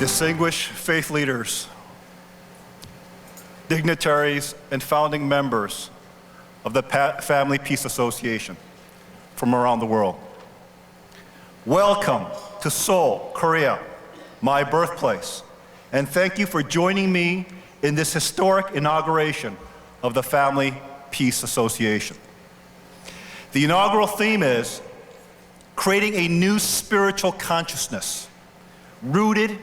distinguished faith leaders, dignitaries, and founding members of the Family Peace Association from around the world. Welcome to Seoul, Korea, my birthplace, and thank you for joining me in this historic inauguration of the Family Peace Association. The inaugural theme is creating a new spiritual consciousness rooted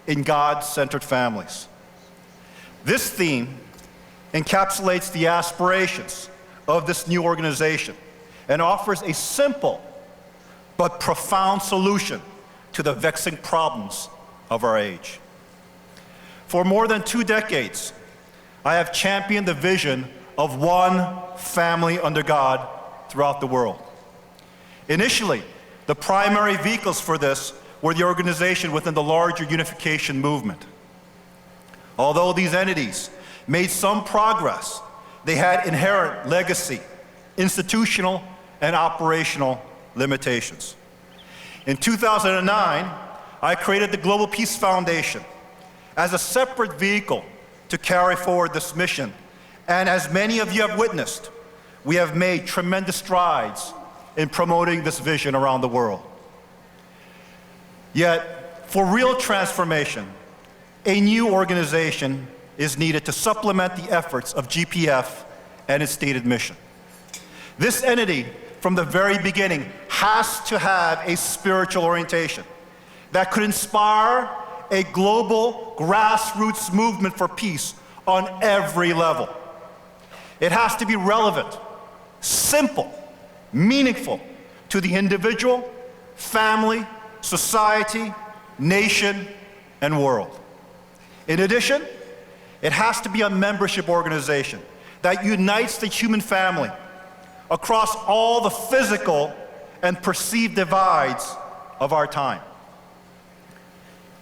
in God-centered families. This theme encapsulates the aspirations of this new organization and offers a simple but profound solution to the vexing problems of our age. For more than 2 decades, I have championed the vision of one family under God throughout the world. Initially, the primary vehicles for this were the organization within the larger unification movement. Although these entities made some progress, they had inherent legacy, institutional, and operational limitations. In 2009, I created the Global Peace Foundation as a separate vehicle to carry forward this mission. And as many of you have witnessed, we have made tremendous strides in promoting this vision around the world. Yet, for real transformation, a new organization is needed to supplement the efforts of GPF and its stated mission. This entity, from the very beginning, has to have a spiritual orientation that could inspire a global grassroots movement for peace on every level. It has to be relevant, simple, meaningful to the individual, family, society, nation, and world. In addition, it has to be a membership organization that unites the human family across all the physical and perceived divides of our time.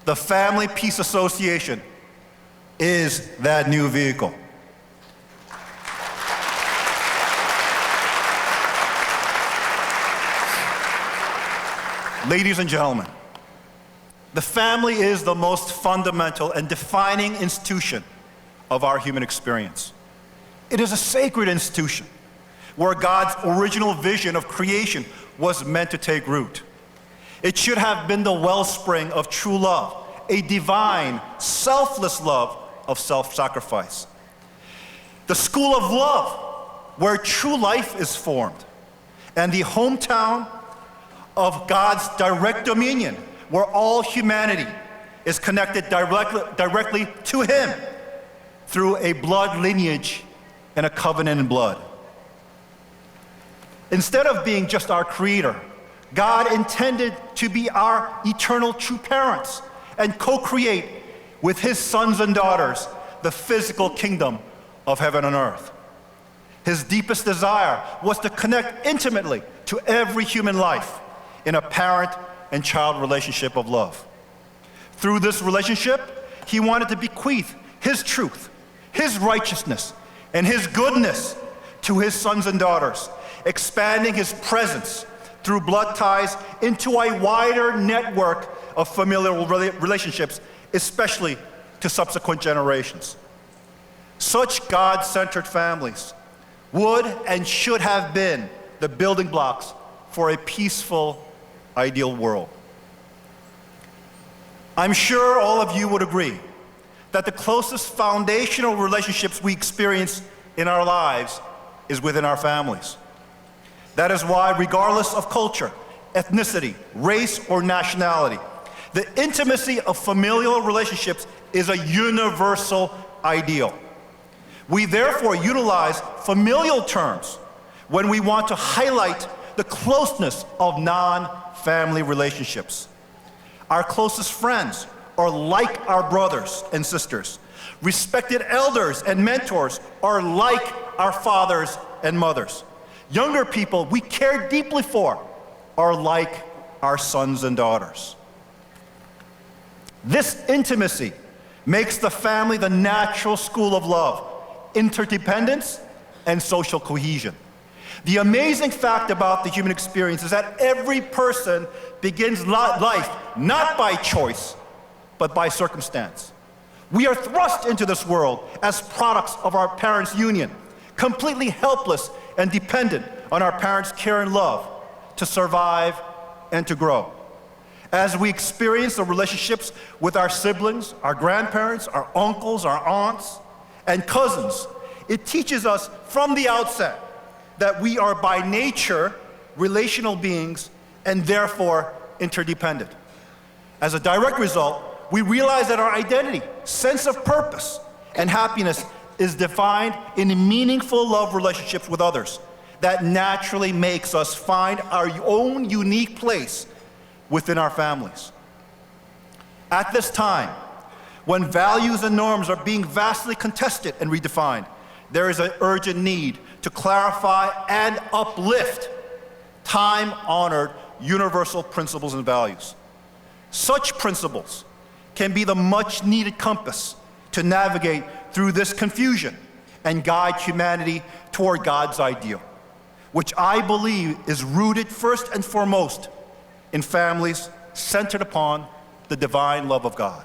The Family Peace Association is that new vehicle. Ladies and gentlemen, the family is the most fundamental and defining institution of our human experience. It is a sacred institution where God's original vision of creation was meant to take root. It should have been the wellspring of true love, a divine, selfless love of self-sacrifice. The school of love where true life is formed, and the hometown of God's direct dominion, where all humanity is connected directly to Him through a blood lineage and a covenant in blood. Instead of being just our creator, God intended to be our eternal true parents and co-create with His sons and daughters the physical kingdom of heaven and earth. His deepest desire was to connect intimately to every human life in a parent and child relationship of love. Through this relationship, He wanted to bequeath His truth, His righteousness, and His goodness to His sons and daughters, expanding His presence through blood ties into a wider network of familial relationships, especially to subsequent generations. Such God-centered families would and should have been the building blocks for a peaceful, ideal world. I'm sure all of you would agree that the closest foundational relationships we experience in our lives is within our families. That is why, regardless of culture, ethnicity, race, or nationality, the intimacy of familial relationships is a universal ideal. We therefore utilize familial terms when we want to highlight the closeness of non-family relationships. Our closest friends are like our brothers and sisters. Respected elders and mentors are like our fathers and mothers. Younger people we care deeply for are like our sons and daughters. This intimacy makes the family the natural school of love, interdependence, and social cohesion. The amazing fact about the human experience is that every person begins life not by choice, but by circumstance. We are thrust into this world as products of our parents' union, completely helpless and dependent on our parents' care and love to survive and to grow. As we experience the relationships with our siblings, our grandparents, our uncles, our aunts, and cousins, it teaches us from the outset that we are by nature relational beings and therefore interdependent. As a direct result, we realize that our identity, sense of purpose, and happiness is defined in meaningful love relationships with others that naturally makes us find our own unique place within our families. At this time, when values and norms are being vastly contested and redefined, there is an urgent need to clarify and uplift time-honored universal principles and values. Such principles can be the much-needed compass to navigate through this confusion and guide humanity toward God's ideal, which I believe is rooted first and foremost in families centered upon the divine love of God.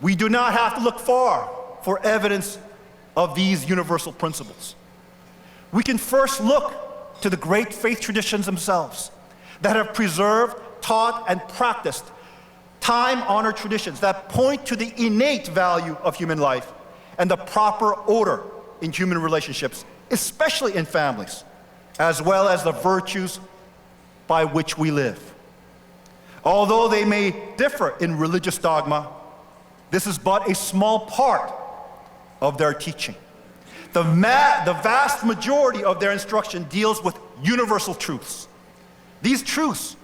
We do not have to look far for evidence of these universal principles. We can first look to the great faith traditions themselves that have preserved, taught, and practiced time-honored traditions that point to the innate value of human life and the proper order in human relationships, especially in families, as well as the virtues by which we live. Although they may differ in religious dogma, this is but a small part of their teaching. The vast majority of their instruction deals with universal truths. These truths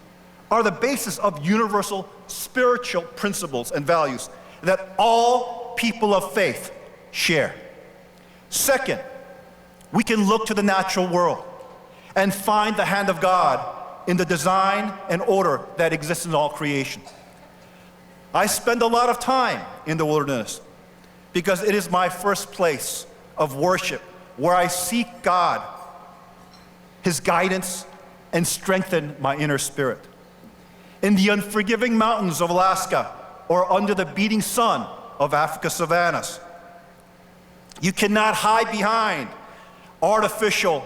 are the basis of universal spiritual principles and values that all people of faith share. Second, we can look to the natural world and find the hand of God in the design and order that exists in all creation. I spend a lot of time in the wilderness because it is my first place of worship where I seek God, His guidance, and strengthen my inner spirit. In the unforgiving mountains of Alaska or under the beating sun of Africa's savannas, you cannot hide behind artificial,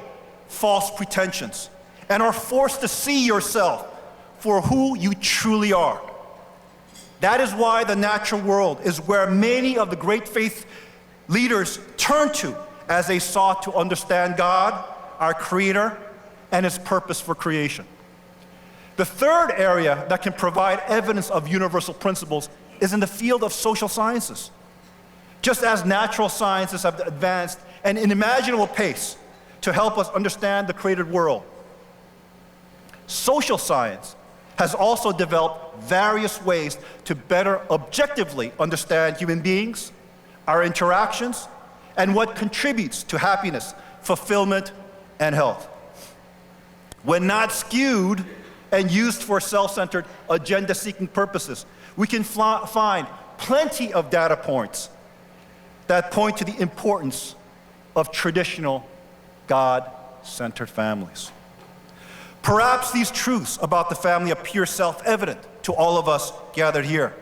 false pretensions and are forced to see yourself for who you truly are. That is why the natural world is where many of the great faith leaders turned to as they sought to understand God, our Creator, and His purpose for creation. The third area that can provide evidence of universal principles is in the field of social sciences. Just as natural sciences have advanced at an unimaginable pace to help us understand the created world, social science has also developed various ways to better objectively understand human beings, our interactions, and what contributes to happiness, fulfillment, and health. When not skewed and used for self-centered, agenda-seeking purposes, we can find plenty of data points that point to the importance of traditional, God-centered families. Perhaps these truths about the family appear self-evident to all of us gathered here.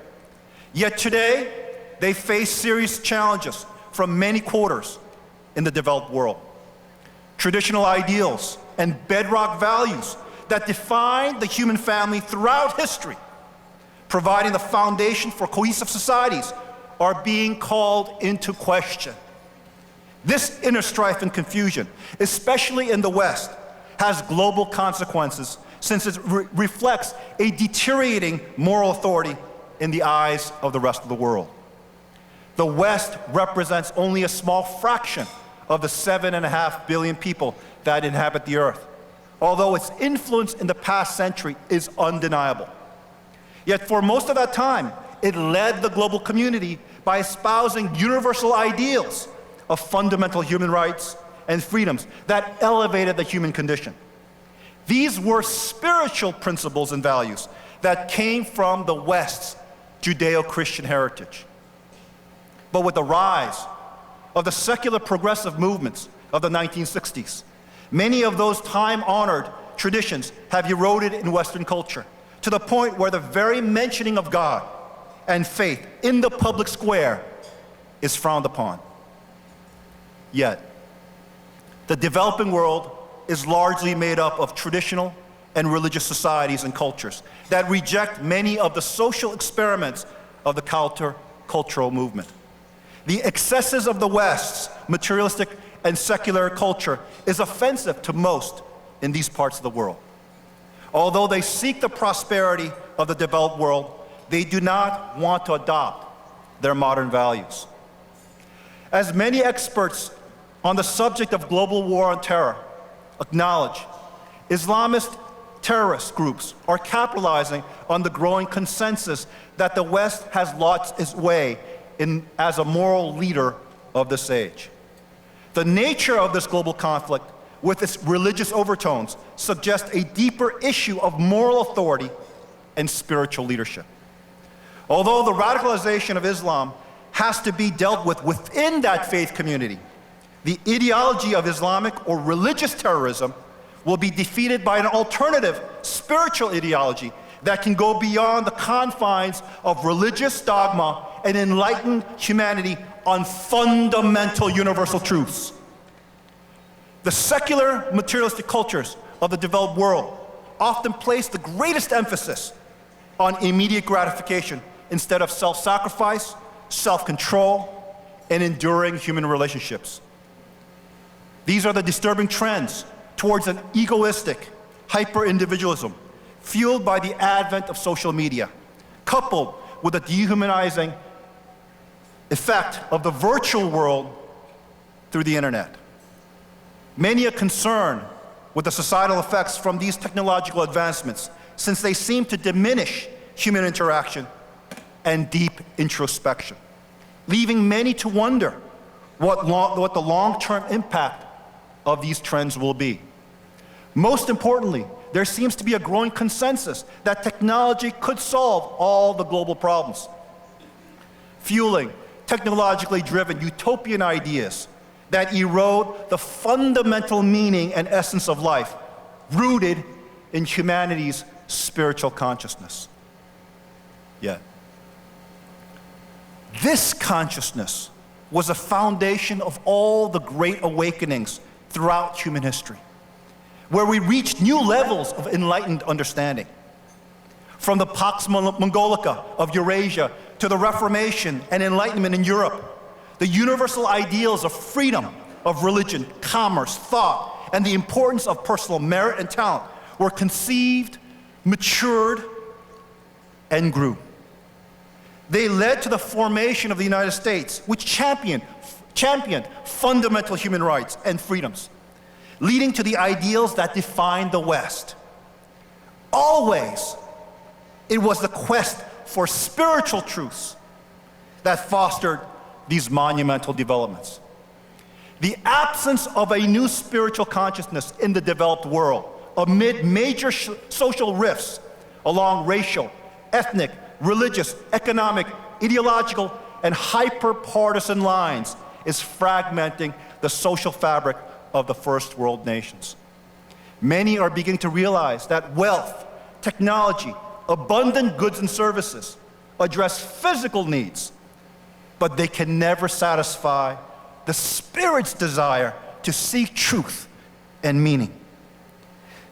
Yet today, they face serious challenges from many quarters in the developed world. Traditional ideals and bedrock values that define the human family throughout history, providing the foundation for cohesive societies, are being called into question. This inner strife and confusion, especially in the West, has global consequences since it reflects a deteriorating moral authority in the eyes of the rest of the world. The West represents only a small fraction of the 7.5 billion people that inhabit the earth, although its influence in the past century is undeniable. Yet for most of that time, it led the global community by espousing universal ideals of fundamental human rights and freedoms that elevated the human condition. These were spiritual principles and values that came from the West's Judeo-Christian heritage. But with the rise of the secular progressive movements of the 1960s, many of those time-honored traditions have eroded in Western culture to the point where the very mentioning of God and faith in the public square is frowned upon. Yet, the developing world is largely made up of traditional and religious societies and cultures that reject many of the social experiments of the countercultural movement. The excesses of the West's materialistic and secular culture is offensive to most in these parts of the world. Although they seek the prosperity of the developed world, they do not want to adopt their modern values. As many experts on the subject of global war on terror acknowledge, Islamist terrorist groups are capitalizing on the growing consensus that the West has lost its way as a moral leader of this age. The nature of this global conflict, with its religious overtones, suggests a deeper issue of moral authority and spiritual leadership. Although the radicalization of Islam has to be dealt with within that faith community, the ideology of Islamic or religious terrorism will be defeated by an alternative spiritual ideology that can go beyond the confines of religious dogma and enlighten humanity on fundamental universal truths. The secular materialistic cultures of the developed world often place the greatest emphasis on immediate gratification instead of self-sacrifice, self-control, and enduring human relationships. These are the disturbing trends towards an egoistic hyper-individualism fueled by the advent of social media, coupled with the dehumanizing effect of the virtual world through the internet. Many are concerned with the societal effects from these technological advancements, since they seem to diminish human interaction and deep introspection, leaving many to wonder what the long-term impact of these trends will be. Most importantly, there seems to be a growing consensus that technology could solve all the global problems, fueling technologically driven utopian ideas that erode the fundamental meaning and essence of life, rooted in humanity's spiritual consciousness. Yet, this consciousness was a foundation of all the great awakenings throughout human history, where we reached new levels of enlightened understanding. From the Pax Mongolica of Eurasia to the Reformation and Enlightenment in Europe, the universal ideals of freedom, of religion, commerce, thought, and the importance of personal merit and talent were conceived, matured, and grew. They led to the formation of the United States, which championed fundamental human rights and freedoms, leading to the ideals that defined the West. Always, it was the quest for spiritual truths that fostered these monumental developments. The absence of a new spiritual consciousness in the developed world amid major social rifts along racial, ethnic, religious, economic, ideological, and hyper-partisan lines is fragmenting the social fabric of the first world nations. Many are beginning to realize that wealth, technology, abundant goods and services address physical needs, but they can never satisfy the spirit's desire to seek truth and meaning.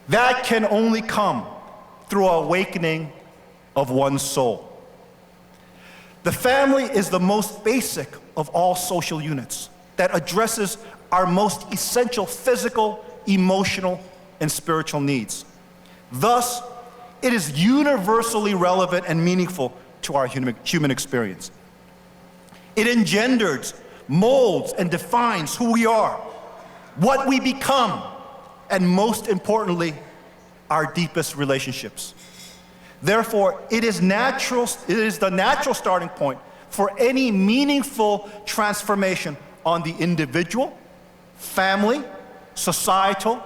That can only come through awakening of one's soul. The family is the most basic of all social units that addresses our most essential physical, emotional, and spiritual needs. Thus, it is universally relevant and meaningful to our human experience. It engenders, molds, and defines who we are, what we become, and most importantly, our deepest relationships. Therefore, it is the natural starting point for any meaningful transformation on the individual, family, societal,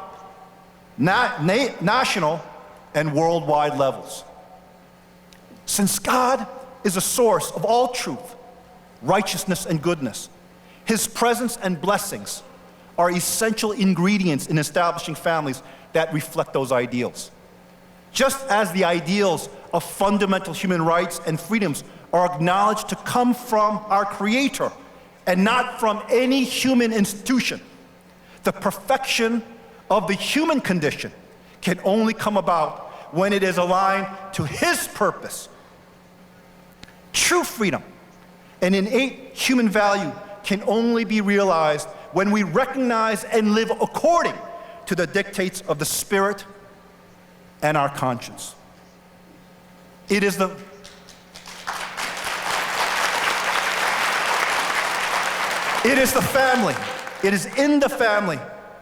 national, and worldwide levels. Since God is a source of all truth, righteousness, and goodness, His presence and blessings are essential ingredients in establishing families that reflect those ideals. Just as the ideals of fundamental human rights and freedoms are acknowledged to come from our Creator and not from any human institution. The perfection of the human condition can only come about when it is aligned to His purpose. True freedom and innate human value can only be realized when we recognize and live according to the dictates of the Spirit and our conscience. It is in the family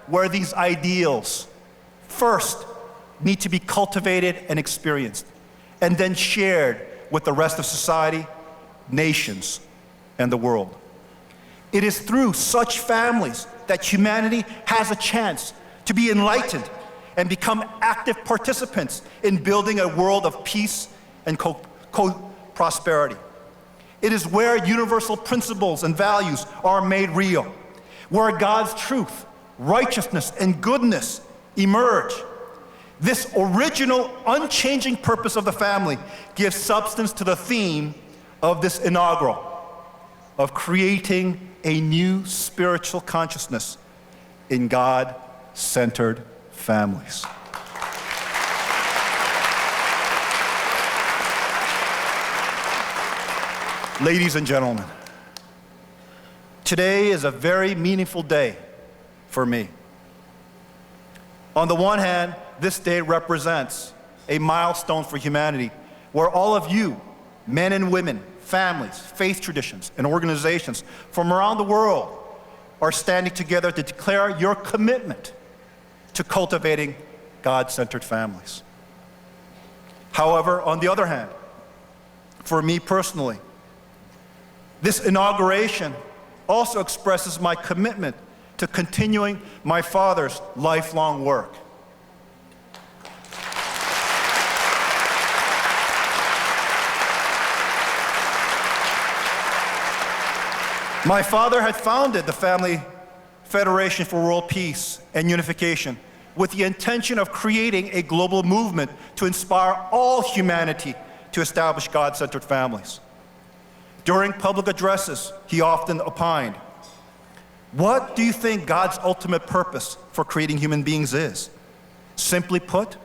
where these ideals first need to be cultivated and experienced, and then shared with the rest of society, nations, and the world. It is through such families that humanity has a chance to be enlightened and become active participants in building a world of peace and prosperity. It is where universal principles and values are made real, where God's truth, righteousness, and goodness emerge. This original, unchanging purpose of the family gives substance to the theme of this inaugural, of creating a new spiritual consciousness in God-centered families. Ladies and gentlemen, today is a very meaningful day for me. On the one hand, this day represents a milestone for humanity where all of you, men and women, families, faith traditions, and organizations from around the world are standing together to declare your commitment to cultivating God-centered families. However, on the other hand, for me personally, this inauguration also expresses my commitment to continuing my father's lifelong work. My father had founded the Family Federation for World Peace and Unification with the intention of creating a global movement to inspire all humanity to establish God-centered families. During public addresses, he often opined, "What do you think God's ultimate purpose for creating human beings is? Simply put,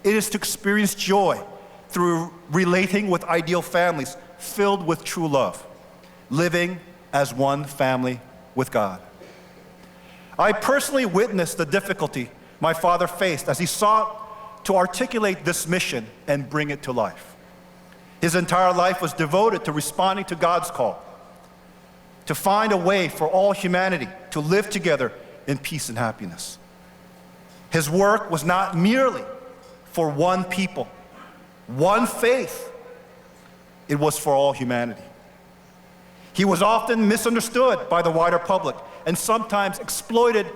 it is to experience joy through relating with ideal families filled with true love, living as one family with God." I personally witnessed the difficulty my father faced as he sought to articulate this mission and bring it to life. His entire life was devoted to responding to God's call, to find a way for all humanity to live together in peace and happiness. His work was not merely for one people, one faith. It was for all humanity. He was often misunderstood by the wider public and sometimes exploited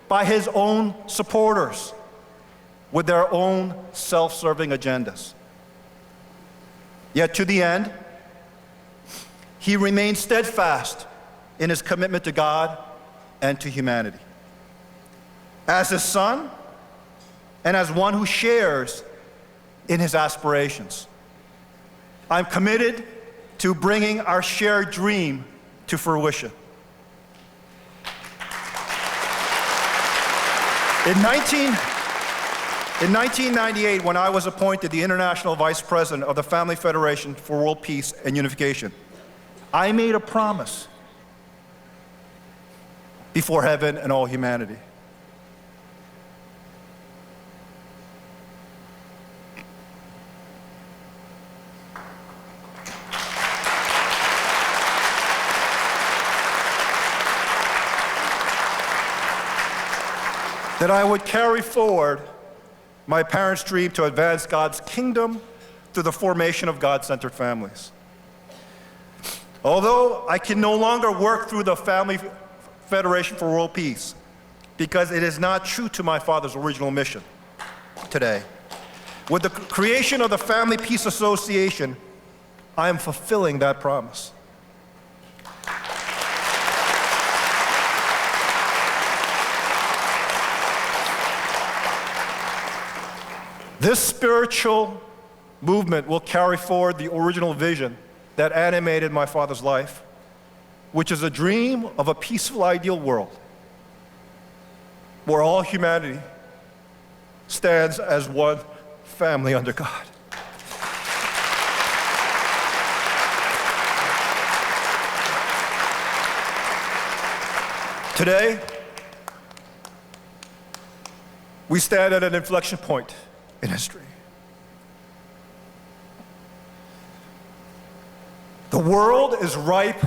by his own supporters with their own self-serving agendas. Yet to the end, he remained steadfast in his commitment to God and to humanity. As his son and as one who shares in his aspirations, I'm committed to bringing our shared dream to fruition. In 1998, when I was appointed the International Vice President of the Family Federation for World Peace and Unification, I made a promise before heaven and all humanity. That I would carry forward my parents' dream to advance God's kingdom through the formation of God-centered families. Although I can no longer work through the Family Federation for World Peace because it is not true to my father's original mission today, with the creation of the Family Peace Association, I am fulfilling that promise. This spiritual movement will carry forward the original vision that animated my father's life, which is a dream of a peaceful, ideal world where all humanity stands as one family under God. Today, we stand at an inflection point in history. The world is ripe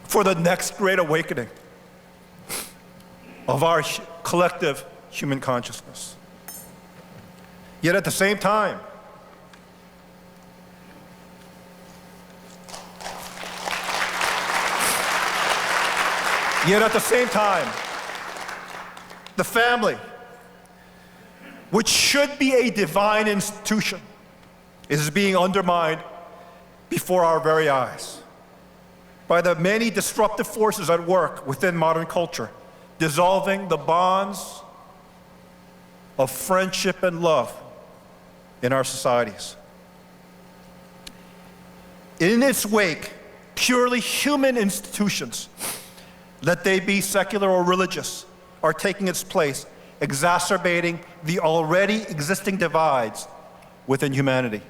for the next great awakening of our collective human consciousness. Yet at the same time, the family, which should be a divine institution, is being undermined before our very eyes by the many disruptive forces at work within modern culture, dissolving the bonds of friendship and love in our societies. In its wake, purely human institutions, let they be secular or religious, are taking its place, exacerbating the already existing divides within humanity.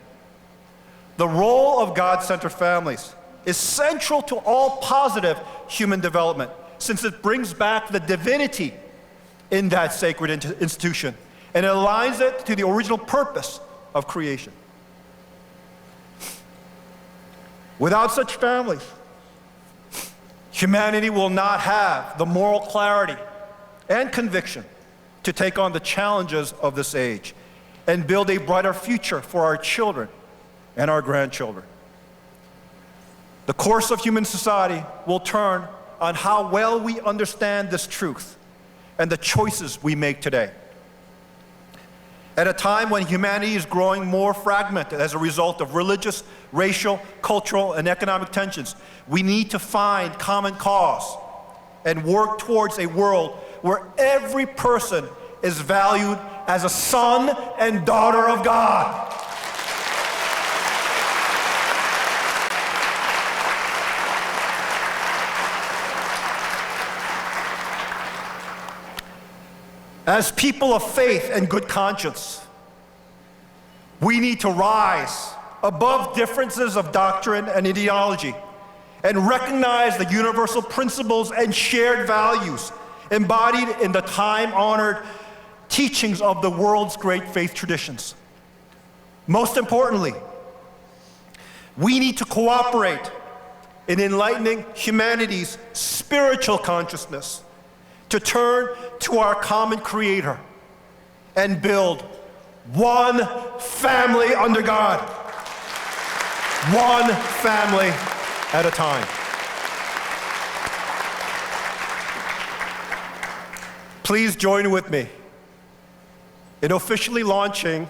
The role of God-centered families is central to all positive human development, since it brings back the divinity in that sacred institution and aligns it to the original purpose of creation. Without such families, humanity will not have the moral clarity and conviction to take on the challenges of this age and build a brighter future for our children and our grandchildren. The course of human society will turn on how well we understand this truth and the choices we make today. At a time when humanity is growing more fragmented as a result of religious, racial, cultural, and economic tensions, we need to find common cause and work towards a world where every person is valued as a son and daughter of God. As people of faith and good conscience, we need to rise above differences of doctrine and ideology and recognize the universal principles and shared values embodied in the time-honored teachings of the world's great faith traditions. Most importantly, we need to cooperate in enlightening humanity's spiritual consciousness to turn to our common Creator and build one family under God, one family at a time. Please join with me in officially launching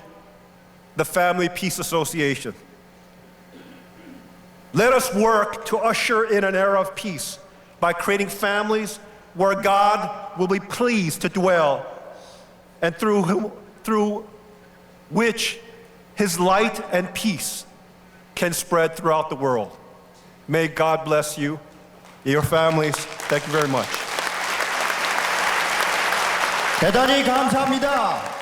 the Family Peace Association. Let us work to usher in an era of peace by creating families where God will be pleased to dwell and through which His light and peace can spread throughout the world. May God bless you, your families. Thank you very much. 대단히 감사합니다.